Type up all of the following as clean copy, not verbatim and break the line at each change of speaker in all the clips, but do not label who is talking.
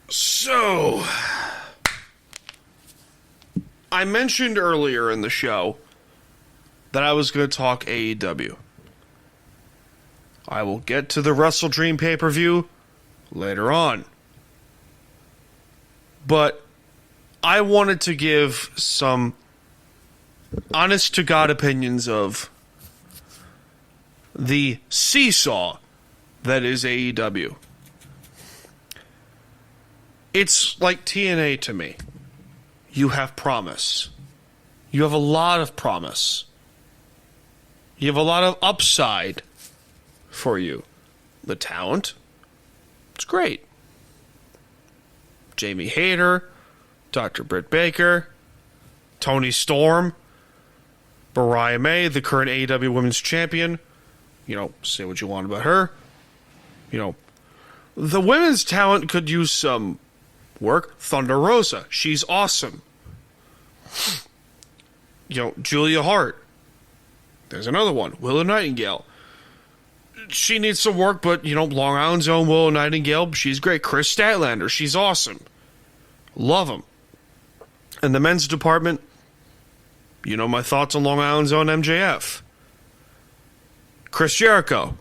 So, I mentioned earlier in the show that I was going to talk AEW. I will get to the Wrestle Dream pay-per-view later on. But I wanted to give some honest-to-God opinions of the seesaw that is AEW. It's like TNA to me. You have promise. You have a lot of promise. You have a lot of upside for you. The talent, it's great. Jamie Hayter, Dr. Britt Baker, Toni Storm, Mariah May, the current AEW Women's Champion. You know, say what you want about her. You know, the women's talent could use some work. Thunder Rosa, she's awesome. You know, Julia Hart. There's another one. Willow Nightingale. She needs some work, but, you know, Long Island's own Willow Nightingale, she's great. Chris Statlander, she's awesome. Love him. And the men's department, you know my thoughts on Long Island's own MJF. Chris Jericho.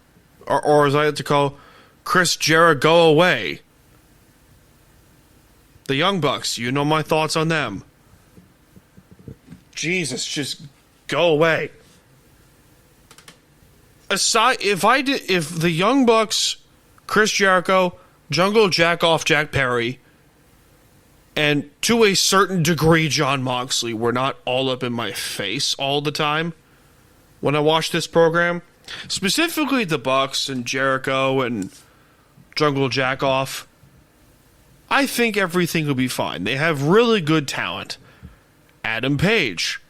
Or as I like to call, Chris Jericho, go away. The Young Bucks, you know my thoughts on them. Jesus, just go away. Aside, if the Young Bucks, Chris Jericho, Jungle Jack-Off Jack Perry, and to a certain degree Jon Moxley were not all up in my face all the time when I watched this program, specifically the Bucks and Jericho and Jungle Jack-Off, I think everything will be fine. They have really good talent. Adam Page.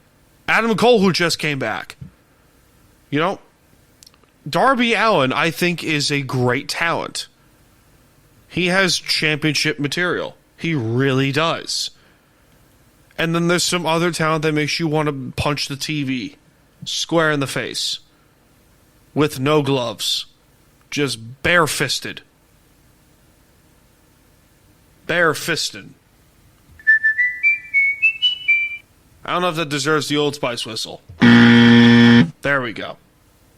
Adam Cole, who just came back. You know, Darby Allin, I think, is a great talent. He has championship material. He really does. And then there's some other talent that makes you want to punch the TV square in the face. With no gloves. Just bare-fisted. Bare-fisted. I don't know if that deserves the Old Spice whistle. There we go.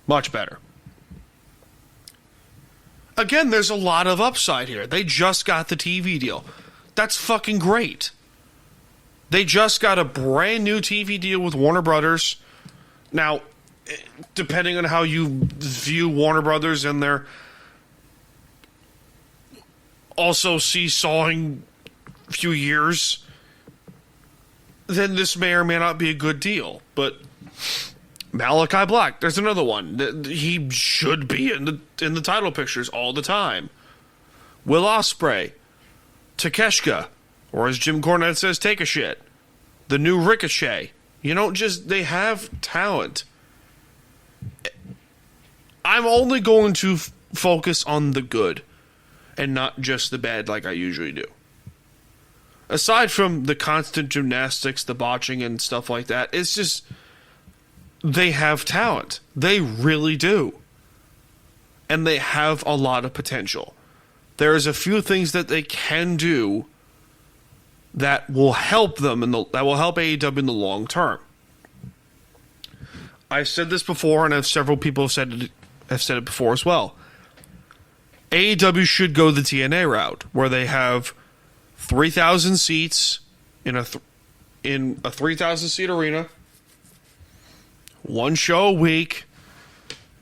Much better. Again, there's a lot of upside here. They just got the TV deal. That's fucking great. They just got a brand new TV deal with Warner Brothers. Now, depending on how you view Warner Brothers and their also seesawing few years, then this may or may not be a good deal. But Malachi Black, there's another one. He should be in the title pictures all the time. Will Ospreay, Takeshita, or as Jim Cornette says, take a shit. The new Ricochet. You know, just they have talent. I'm only going to focus on the good and not just the bad like I usually do. Aside from the constant gymnastics, the botching and stuff like that, it's just they have talent. They really do. And they have a lot of potential. There's a few things that they can do that will help them that will help AEW in the long term. I've said this before, and several people have said it before as well. AEW should go the TNA route, where they have 3,000 seats in a 3,000 seat arena, one show a week,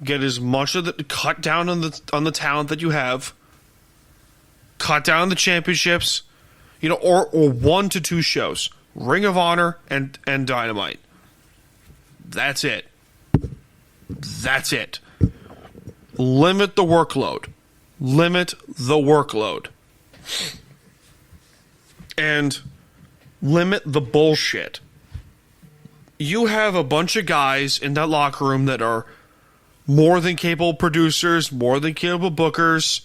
get as much of the cut down on the talent that you have, cut down the championships, you know, or 1 to 2 shows, Ring of Honor and Dynamite. That's it. That's it. Limit the workload. Limit the workload. And limit the bullshit. You have a bunch of guys in that locker room that are more than capable producers, more than capable bookers,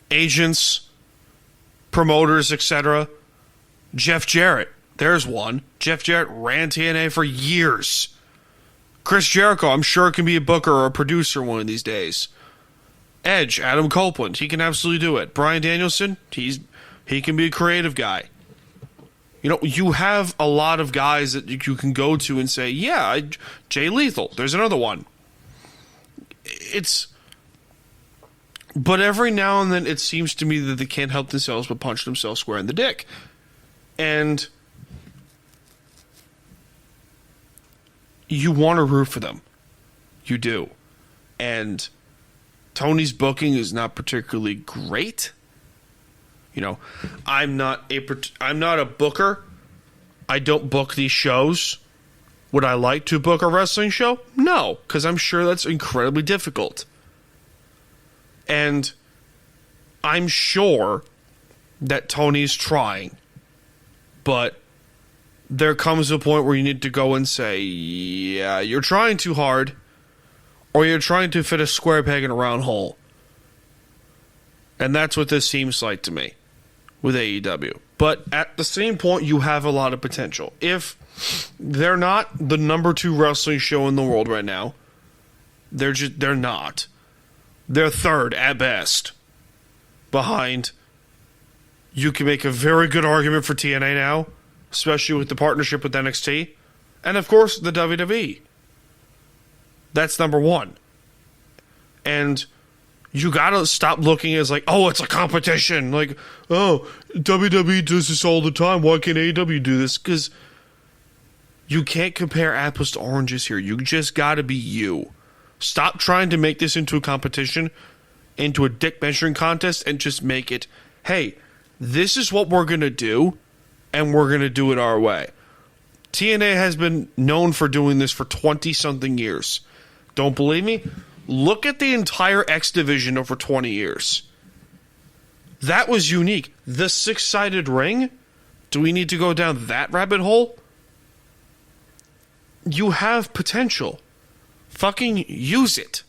agents, promoters, etc. Jeff Jarrett, there's one. Jeff Jarrett ran TNA for years. Chris Jericho, I'm sure can be a booker or a producer one of these days. Edge, Adam Copeland, he can absolutely do it. Bryan Danielson, he's He can be a creative guy. You know, you have a lot of guys that you can go to and say, yeah, Jay Lethal, there's another one. But every now and then it seems to me that they can't help themselves but punch themselves square in the dick. And you want to root for them. You do. And Tony's booking is not particularly great. You know, I'm not a booker. I don't book these shows. Would I like to book a wrestling show? No, because I'm sure that's incredibly difficult. And I'm sure that Tony's trying. But there comes a point where you need to go and say, yeah, you're trying too hard, or you're trying to fit a square peg in a round hole. And that's what this seems like to me with AEW. But at the same point, you have a lot of potential. If they're not the number 2 wrestling show in the world right now, they're not. They're third at best. Behind, you can make a very good argument for TNA now, especially with the partnership with NXT, and of course the WWE. That's number 1. And you gotta stop looking as like, oh, it's a competition. Like, oh, WWE does this all the time. Why can't AEW do this? Because you can't compare apples to oranges here. You just gotta be you. Stop trying to make this into a competition, into a dick measuring contest, and just make it, hey, this is what we're gonna do, and we're gonna do it our way. TNA has been known for doing this for 20-something years. Don't believe me? Look at the entire X division over 20 years. That was unique. The 6-sided ring? Do we need to go down that rabbit hole? You have potential. Fucking use it.